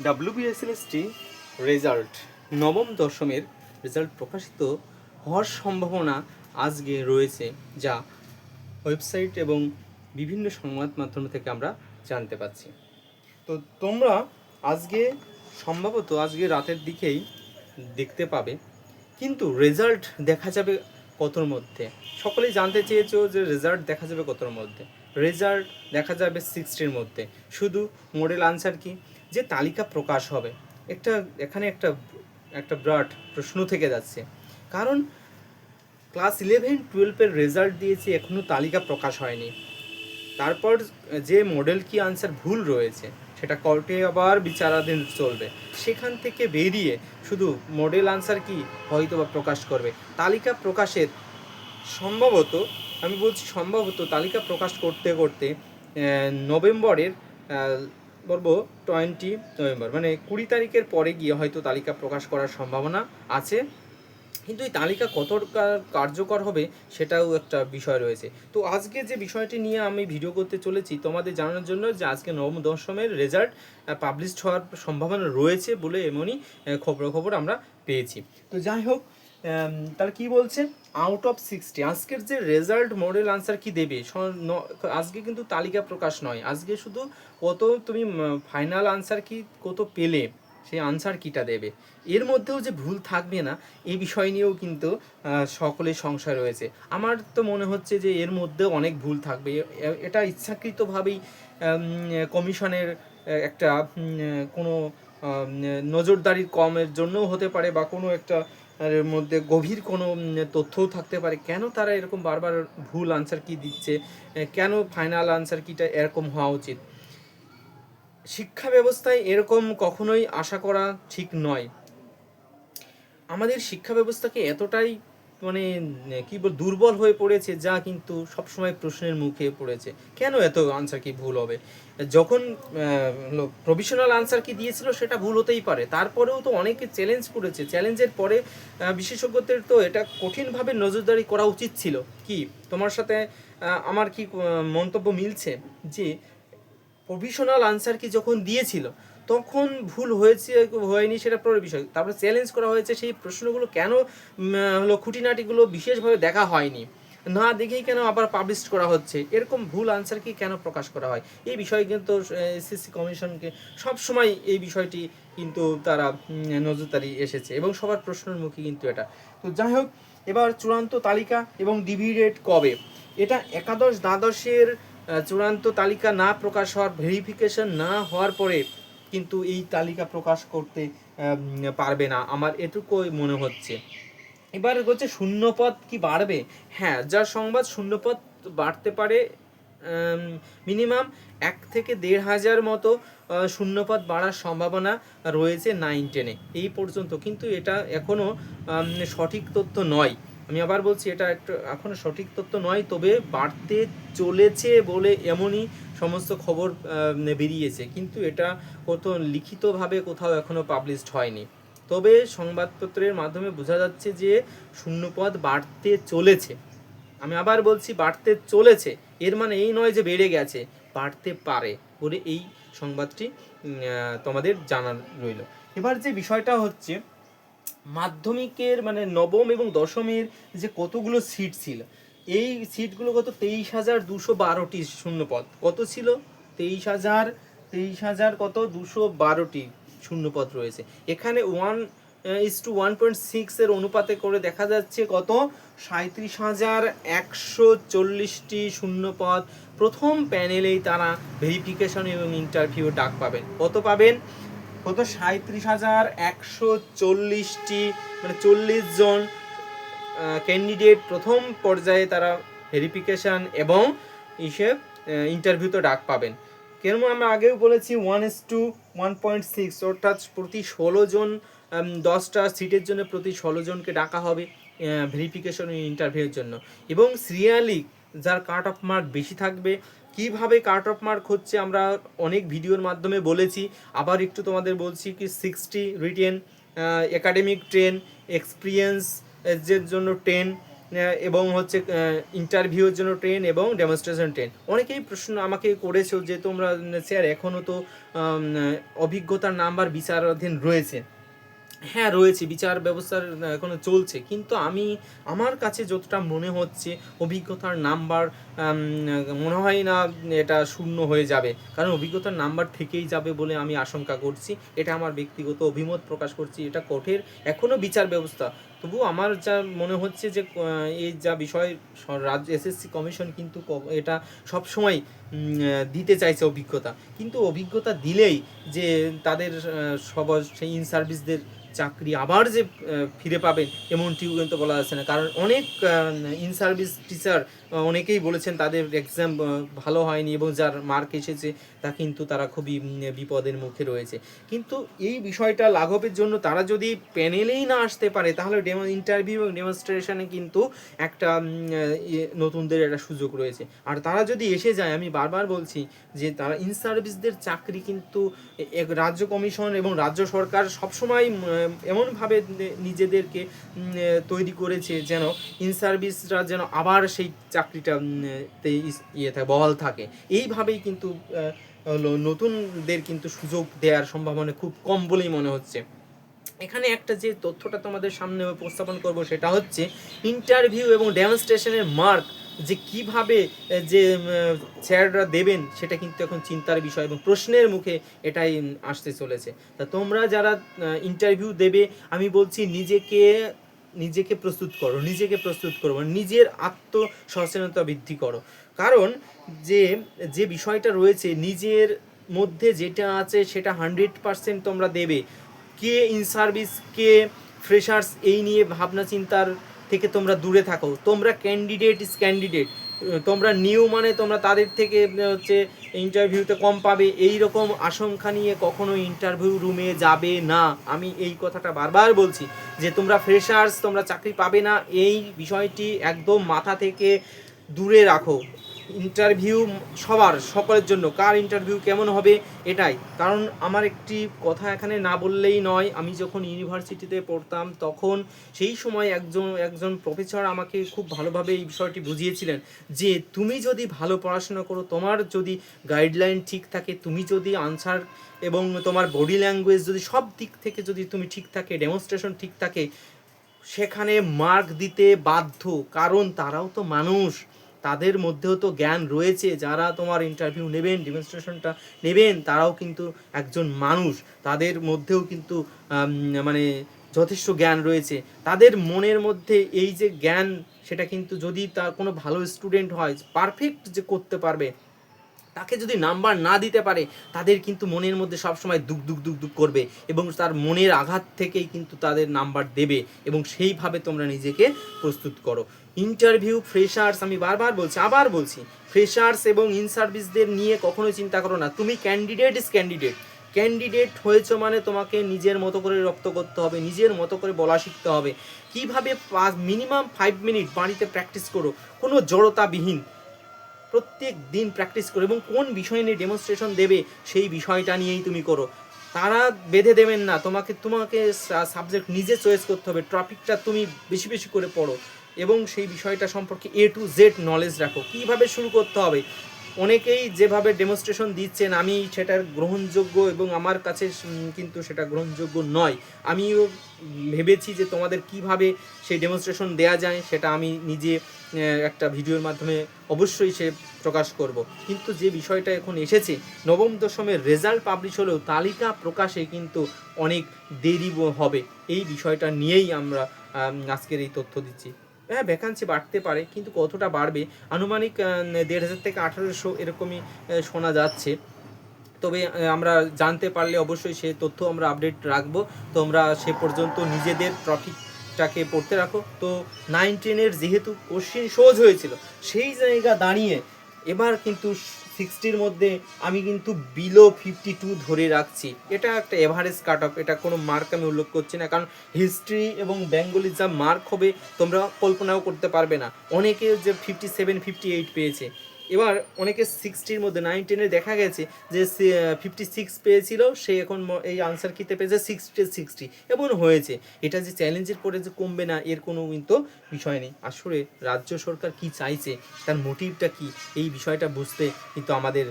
WBSLST result নবম দশমের result প্রকাশিত হওয়ার সম্ভাবনা আজকে রয়েছে, যা ওয়েবসাইট এবং বিভিন্ন সংবাদ মাধ্যম থেকে আমরা জানতে পাচ্ছি। তো তোমরা আজকে সম্ভবত আজকে রাতের দিকেই দেখতে পাবে, কিন্তু রেজাল্ট দেখা যাবে কতর মধ্যে। সকলেই জানতে চেয়েছো যে রেজাল্ট দেখা যাবে কতর মধ্যে। রেজাল্ট দেখা যাবে 60-র মধ্যে। শুধু মডেল আনসার কি যে তালিকা প্রকাশ হবে, এখানে একটা বিরাট প্রশ্ন থেকে যাচ্ছে। কারণ ক্লাস 11-12-এর রেজাল্ট দিয়েছে, এখনও তালিকা প্রকাশ হয়নি। তারপর যে মডেল কি আনসার ভুল রয়েছে সেটা কোর্টে আবার বিচারাধীন চলবে। সেখান থেকে বেরিয়ে শুধু মডেল আনসার কি হয়তো বা প্রকাশ করবে। তালিকা প্রকাশের সম্ভবত, আমি বলছি সম্ভবত, তালিকা প্রকাশ করতে করতে নভেম্বরের বলবো 20 নভেম্বর মানে 20 তারিখের পরে গিয়ে হয়তো তালিকা প্রকাশ করার সম্ভাবনা আছে। কিন্তু এই তালিকা কত কার্যকর হবে সেটাও একটা বিষয় রয়েছে। তো আজকে যে বিষয়টি নিয়ে আমি ভিডিও করতে চলেছি তোমাদের জানানোর জন্য যে আজকে নবম দশমের রেজাল্ট পাবলিশড হওয়ার সম্ভাবনা রয়েছে বলে এমনই খবর আমরা পেয়েছি। তো যাই হোক, তাহলে কি বলছে, আউট অফ 60 আজকের যে রেজাল্ট মডেল আনসার কি দেবে, আজকে কিন্তু তালিকা প্রকাশ নয়, আজকে শুধু কত তুমি ফাইনাল আনসার কি কত পেলে সেই আনসার কিটা দেবে। এর মধ্যেও যে ভুল থাকবে না এই বিষয় নিয়েও কিন্তু সকলের সংশয় রয়েছে। আমার তো মনে হচ্ছে যে এর মধ্যেও অনেক ভুল থাকবে। এটা ইচ্ছাকৃতভাবেই কমিশনের একটা কোনো নজরদারির কমের জন্যও হতে পারে, বা কোনো একটা এর মধ্যে গভীর কোনো তথ্যও থাকতে পারে। কেন তারা এরকম বারবার ভুল আনসার কি দিচ্ছে, কেন ফাইনাল আনসার কিটা এরকম হওয়া উচিত। শিক্ষা ব্যবস্থায় এরকম কখনোই আশা করা ঠিক নয়। আমাদের শিক্ষা ব্যবস্থাকে এতটাই মানে কি বল দুর্বল হয়ে পড়েছে, যা কিন্তু সবসময় প্রশ্নের মুখে পড়েছে। কেন এত আনসার কি ভুল হবে? যখন প্রভিশনাল আনসার কি দিয়েছিল সেটা ভুল হতেই পারে, তারপরেও তো অনেকে চ্যালেঞ্জ করেছে। চ্যালেঞ্জের পরে বিশেষজ্ঞদের তো এটা কঠিনভাবে নজরদারি করা উচিত ছিল। কি তোমার সাথে আমার কি মন্তব্য মিলছে যে প্রভিশনাল আনসার কি যখন দিয়েছিল তখন ভুল হয়েছে হয়নি সেটা পরের বিষয়, তারপরে চ্যালেঞ্জ করা হয়েছে, সেই প্রশ্নগুলো কেন হলো খুঁটিনাটিগুলো বিশেষভাবে দেখা হয়নি, না দেখেই কেন আবার পাবলিশ করা হচ্ছে, এরকম ভুল আনসার কি কেন প্রকাশ করা হয়। এই বিষয়ে কিন্তু এসএসসি কমিশনকে সবসময় এই বিষয়টি কিন্তু তারা নজরদারি এসেছে এবং সবার প্রশ্নের মুখে কিন্তু এটা। তো যাই হোক, এবার চূড়ান্ত তালিকা এবং ডিভিডেড কবে, এটা একাদশ দ্বাদশের চূড়ান্ত তালিকা না প্রকাশ হওয়ার, ভেরিফিকেশন না হওয়ার পরে কিন্তু এই তালিকা প্রকাশ করতে পারবে না, আমার এটুকুই মনে হচ্ছে। এবার হচ্ছে শূন্যপদ কি বাড়বে? হ্যাঁ, যার সংবাদ শূন্যপদ বাড়তে পারে, মিনিমাম 1 থেকে 1,500 মতো শূন্যপদ বাড়ার সম্ভাবনা রয়েছে 9-10-এ এই পর্যন্ত। কিন্তু এটা এখনও সঠিক তথ্য নয়। আমি আবার বলছি, এটা একটা এখনও সঠিক তথ্য নয়, তবে বাড়তে চলেছে বলে এমনই সমস্ত খবর বেরিয়েছে, কিন্তু এটা কত লিখিতভাবে কোথাও এখনও পাবলিশড হয়নি। তবে সংবাদপত্রের মাধ্যমে বোঝা যাচ্ছে যে শূন্যপদ বাড়তে চলেছে। আমি আবার বলছি বাড়তে চলেছে, এর মানে এই নয় যে বেড়ে গেছে, বাড়তে পারে বলে এই সংবাদটি তোমাদের জানার রইল। এবার যে বিষয়টা হচ্ছে মাধ্যমিকের মানে নবম এবং দশমের যে কতগুলো সিট ছিল, এই সিটগুলো কত 23,212টি শূন্যপদ কত ছিল, 23,000 কত 212টি শূন্যপদ রয়েছে। এখানে 1:1.6 এর অনুপাতে করে দেখা যাচ্ছে কত 37,140টি শূন্যপদ প্রথম প্যানেলেই তারা ভেরিফিকেশন এবং ইন্টারভিউ ডাক পাবেন। কত পাবেন? কত 37,140টি মানে 40 জন ক্যান্ডিডেট প্রথম পর্যায়ে তারা ভেরিফিকেশান এবং ইন্টারভিউতে ডাক পাবেন। কেন আমরা আগেও বলেছি 1:1.6, অর্থাৎ প্রতি 16 জন 10টা সিটের জন্য প্রতি 16 জনকে ডাকা হবে ভেরিফিকেশন ও ইন্টারভিউর জন্য। এবং সিরিয়ালি যার কাট অফ মার্ক বেশি থাকবে। কিভাবে কাট অফ মার্ক হচ্ছে আমরা অনেক ভিডিওর মাধ্যমে বলেছি, আবার একটু তোমাদের বলছি কি 60 রিটেন, একাডেমিক 10, এক্সপিরিয়েন্স এর জন্য 10, এবং হচ্ছে ইন্টারভিউর জন্য ট্রেন এবং ডেমনস্ট্রেশন ট্রেন। অনেকেই প্রশ্ন আমাকে করেছো যে তোমরা স্যার এখনও তো অভিজ্ঞতার নাম্বার বিচারাধীন রয়েছে। হ্যাঁ রয়েছে, বিচার ব্যবস্থার এখনো চলছে, কিন্তু আমার কাছে যতটা মনে হচ্ছে অভিজ্ঞতার নাম্বার মনে হয় না এটা শূন্য হয়ে যাবে, কারণ অভিজ্ঞতার নাম্বার থেকেই যাবে বলে আমি আশঙ্কা করছি। এটা আমার ব্যক্তিগত অভিমত প্রকাশ করছি। এটা কোর্টের এখনও বিচার ব্যবস্থা, তবু আমার যা মনে হচ্ছে যে এই যা বিষয় রাজ্য এসএসসি কমিশন কিন্তু এটা সবসময় দিতে চাইছে অভিজ্ঞতা, কিন্তু অভিজ্ঞতা দিলেই যে তাদের সেই ইন সার্ভিসদের চাকরি আবার যে ফিরে পাবেন এমনটিও কিন্তু বলা যাচ্ছে না, কারণ অনেক ইন সার্ভিস টিচার অনেকেই বলেছেন তাদের এক্সাম ভালো হয়নি এবং যার মার্ক এসেছে তা কিন্তু তারা খুবই বিপদের মুখে রয়েছে। কিন্তু এই বিষয়টা লাঘবের জন্য তারা যদি প্যানেলেই না আসতে পারে তাহলে ইন্টারভিউ এবং ডেমনস্ট্রেশনে কিন্তু একটা নতুনদের একটা সুযোগ রয়েছে। আর তারা যদি এসে যায়, আমি বারবার বলছি যে তারা ইন সার্ভিসদের চাকরি কিন্তু রাজ্য কমিশন এবং রাজ্য সরকার সবসময় এমনভাবে নিজেদেরকে তৈরি করেছে যেন ইন সার্ভিসরা যেন আবার সেই চাকরিটা বহাল থাকে। এইভাবেই কিন্তু নতুনদের কিন্তু সুযোগ দেওয়ার সম্ভাবনা খুব কম বলেই মনে হচ্ছে। এখানে একটা যে তথ্যটা তোমাদের সামনে উপস্থাপন করব সেটা হচ্ছে ইন্টারভিউ এবং ডেমনস্ট্রেশনের মার্ক যে কিভাবে যে স্যাররা দেবেন সেটা কিন্তু এখন চিন্তার বিষয় এবং প্রশ্নের মুখে এটাই আসতে চলেছে। তা তোমরা যারা ইন্টারভিউ দেবে আমি বলছি নিজেকে প্রস্তুত করো, নিজের আত্মসচেতনতা বৃদ্ধি করো, কারণ যে বিষয়টা রয়েছে নিজের মধ্যে যেটা আছে সেটা 100% তোমরা দেবে। কে ইন সার্ভিস কে ফ্রেশার্স এই নিয়ে ভাবনা চিন্তার থেকে তোমরা দূরে থাকো। তোমরা ক্যান্ডিডেট ইজ ক্যান্ডিডেট, তোমরা নিউ মানে তোমরা তাদের থেকে হচ্ছে ইন্টারভিউতে কম পাবে এই রকম আশঙ্কা নিয়ে কখনো ইন্টারভিউ রুমে যাবে না। আমি এই কথাটা বারবার বলছি যে তোমরা ফ্রেশার্স, তোমরা চাকরি পাবে না, এই বিষয়টি একদম মাথা থেকে দূরে রাখো। ইন্টারভিউ সকলের জন্য, কার ইন্টারভিউ কেমন হবে এটাই। কারণ আমার একটি কথা এখানে না বললেই নয়, আমি যখন ইউনিভার্সিটিতে পড়তাম তখন সেই সময় একজন প্রফেসর আমাকে খুব ভালোভাবে এই বিষয়টি বুঝিয়েছিলেন যে তুমি যদি ভালো পড়াশোনা করো, তোমার যদি গাইডলাইন ঠিক থাকে, তুমি যদি আনসার এবং তোমার বডি ল্যাঙ্গুয়েজ যদি সব দিক থেকে যদি তুমি ঠিক থাকে, ডেমনস্ট্রেশন ঠিক থাকে, সেখানে মার্ক দিতে বাধ্য, কারণ তারাও তো মানুষ, তাদের মধ্যেও তো জ্ঞান রয়েছে। যারা তোমার ইন্টারভিউ নেবেন, ডেমনস্ট্রেশনটা নেবেন, তারাও কিন্তু একজন মানুষ, তাদের মধ্যেও কিন্তু মানে যথেষ্ট জ্ঞান রয়েছে। তাদের মনের মধ্যে এই যে জ্ঞান, সেটা কিন্তু যদি তার কোনো ভালো স্টুডেন্ট হয়, পারফেক্ট যে করতে পারবে, তাকে যদি নাম্বার না দিতে পারে তাদের কিন্তু মনের মধ্যে সবসময় দুঃখ দুঃখ দুঃখ দুঃখ করবে এবং তার মনের আঘাত থেকেই কিন্তু তাদের নাম্বার দেবে। এবং সেইভাবে তোমরা নিজেকে প্রস্তুত করো। ইন্টারভিউ ফ্রেশার্স, আমি বারবার বলছি, আবার বলছি, ফ্রেশার্স এবং ইন সার্ভিসদের নিয়ে কখনোই চিন্তা করো না। তুমি ক্যান্ডিডেট ইজ ক্যান্ডিডেট হয়েছো মানে তোমাকে নিজের মতো করে রপ্ত করতে হবে, নিজের মতো করে বলা শিখতে হবে। কিভাবে মিনিমাম 5 মিনিট বাড়িতে প্র্যাকটিস করো, কোনো জড়তাবিহীন প্রত্যেক দিন প্র্যাকটিস করো এবং কোন বিষয় নিয়ে ডেমনস্ট্রেশন দেবে সেই বিষয়টা নিয়েই তুমি করো। তারা বেঁধে দেবেন না, তোমাকে সাবজেক্ট নিজে চয়েস করতে হবে। টপিকটা তুমি বেশি বেশি করে পড়ো এবং সেই বিষয়টা সম্পর্কে A to Z নলেজ রাখো। কীভাবে শুরু করতে হবে, অনেকেই যেভাবে ডেমনস্ট্রেশন দিচ্ছেন আমি সেটার গ্রহণযোগ্য এবং আমার কাছে কিন্তু সেটা গ্রহণযোগ্য নয়। আমিও ভেবেছি যে তোমাদের কিভাবে সেই ডেমনস্ট্রেশন দেয়া যায় সেটা আমি নিজে একটা ভিডিওর মাধ্যমে অবশ্যই সে প্রকাশ করব। কিন্তু যে বিষয়টা এখন এসেছে, নবম দশমের রেজাল্ট পাবলিশ হলেও তালিকা প্রকাশে কিন্তু অনেক দেরি হবে। এই বিষয়টা নিয়েই আমরা আজকের এই তথ্য দিচ্ছি। হ্যাঁ, ভ্যাকান্সি বাড়তে পারে, কিন্তু কতটা বাড়বে আনুমানিক 1500 থেকে 1800 এরকমই শোনা যাচ্ছে। তবে আমরা জানতে পারলে অবশ্যই সে তথ্য আমরা আপডেট রাখবো। তোমরা সে পর্যন্ত নিজেদের টপিকটাকে পড়তে রাখো। তো 9-10-এর যেহেতু কোশ্চেন সহজ হয়েছিল, সেই জায়গা দাঁড়িয়ে এবার কিন্তু 60-র মধ্যে আমি কিন্তু বিলো 52 ধরে রাখছি। এটা একটা এভারেজ কাট অফ, এটা কোনো মার্ক আমি উল্লেখ করছি না, কারণ হিস্ট্রি এবং বেঙ্গলি যা মার্ক হবে তোমরা কল্পনাও করতে পারবে না। অনেকে যে 57-58 পেয়েছে, এবার অনেকে 60-র মধ্যে 9-10-এ দেখা গেছে যে 56 পেয়েছিল, সে এখন এই আনসার কিতে পেয়েছে 60 এমন হয়েছে। এটা যে চ্যালেঞ্জের পরে যে কমবে না এর কোনো কিন্তু বিষয় নেই। আসলে রাজ্য সরকার কি চাইছে, তার মোটিভটা কি, এই বিষয়টা বুঝতে কিন্তু আমাদের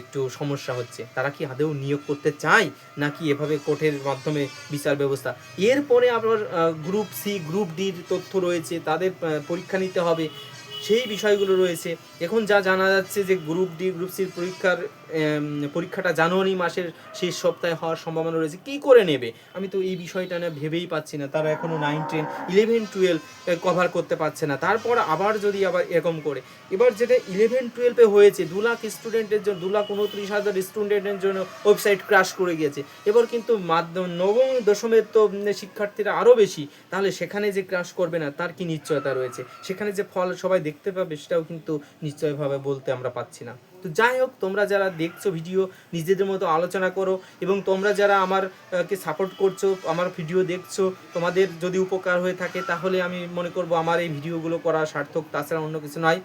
একটু সমস্যা হচ্ছে। তারা কি আদৌ নিয়োগ করতে চায়, নাকি এভাবে কোর্টের মাধ্যমে বিচার ব্যবস্থা। এরপরে আবার গ্রুপ সি গ্রুপ ডির তথ্য রয়েছে, তাদের পরীক্ষা নিতে হবে, সেই বিষয়গুলো রয়েছে। এখন যা জানা যাচ্ছে যে গ্রুপ ডি গ্রুপ সির পরীক্ষাটা জানুয়ারি মাসের শেষ সপ্তাহে হওয়ার সম্ভাবনা রয়েছে। কী করে নেবে, আমি তো এই বিষয়টা না ভেবেই পাচ্ছি না। তারা এখনও 9, 10, 11, 12 কভার করতে পারছে না। তারপর আবার যদি আবার এরকম করে, এবার যেটা 11, 12-এ হয়েছে 2 লাখ স্টুডেন্টের জন্য, 2,29,000 স্টুডেন্টের জন্য ওয়েবসাইট ক্রাশ করে গিয়েছে। এবার কিন্তু নবম দশমের তো শিক্ষার্থীরা আরও বেশি, তাহলে সেখানে যে ক্রাশ করবে না তার কি নিশ্চয়তা রয়েছে? সেখানে যে ফল সবাই দেখতে পাবে সেটাও কিন্তু নিশ্চয়ভাবে বলতে আমরা পাচ্ছি না। তো যাই হোক, তোমরা যারা দেখছো ভিডিও নিজেদের মতো আলোচনা করো, এবং তোমরা যারা কে সাপোর্ট করছো, আমার ভিডিও দেখছো, তোমাদের যদি উপকার হয়ে থাকে তাহলে আমি মনে করবো আমার এই ভিডিওগুলো করা সার্থক, তাছাড়া অন্য কিছু নয়।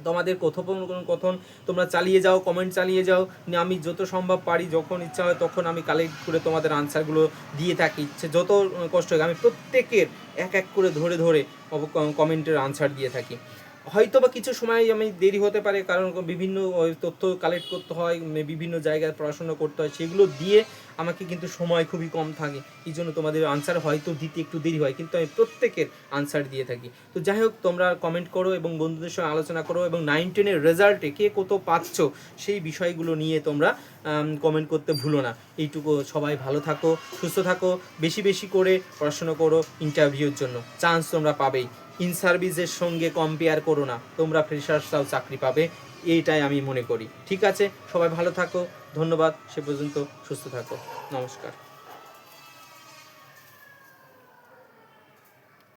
তোমাদের কথোপকথন তোমরা চালিয়ে যাও, কমেন্ট চালিয়ে যাও, আমি যত সম্ভব পারি, যখন ইচ্ছা হয় তখন আমি কালেক্ট করে তোমাদের আনসারগুলো দিয়ে থাকি। যত কষ্ট হয় আমি প্রত্যেকের এক এক করে ধরে ধরে কমেন্টের আনসার দিয়ে থাকি। হয়তো বা কিছু সময় আমি দেরি হতে পারে, কারণ বিভিন্ন তথ্য কালেক্ট করতে হয়, বিভিন্ন জায়গায় পড়াশোনা করতে হয়, সেগুলো দিয়ে আমাকে কিন্তু সময় খুবই কম থাকে। এই জন্য তোমাদের আনসার হয়তো দিতে একটু দেরি হয়, কিন্তু আমি প্রত্যেকের আনসার দিয়ে থাকি। তো যাই হোক, তোমরা কমেন্ট করো এবং বন্ধুদের সঙ্গে আলোচনা করো, এবং 9-10-এর রেজাল্টে কে কত পাচ্ছ সেই বিষয়গুলো নিয়ে তোমরা কমেন্ট করতে ভুলো না। এইটুকু, সবাই ভালো থাকো, সুস্থ থাকো, বেশি বেশি করে পড়াশোনা করো, ইন্টারভিউর জন্য চান্স তোমরা পাবেই। ইন সার্ভিসের সঙ্গে কম্পেয়ার করো না, তোমরা ফ্রেশার্সরাও চাকরি পাবে, এইটাই আমি মনে করি। ঠিক আছে, সবাই ভালো থাকো, ধন্যবাদ, সে পর্যন্ত সুস্থ থাকো, নমস্কার।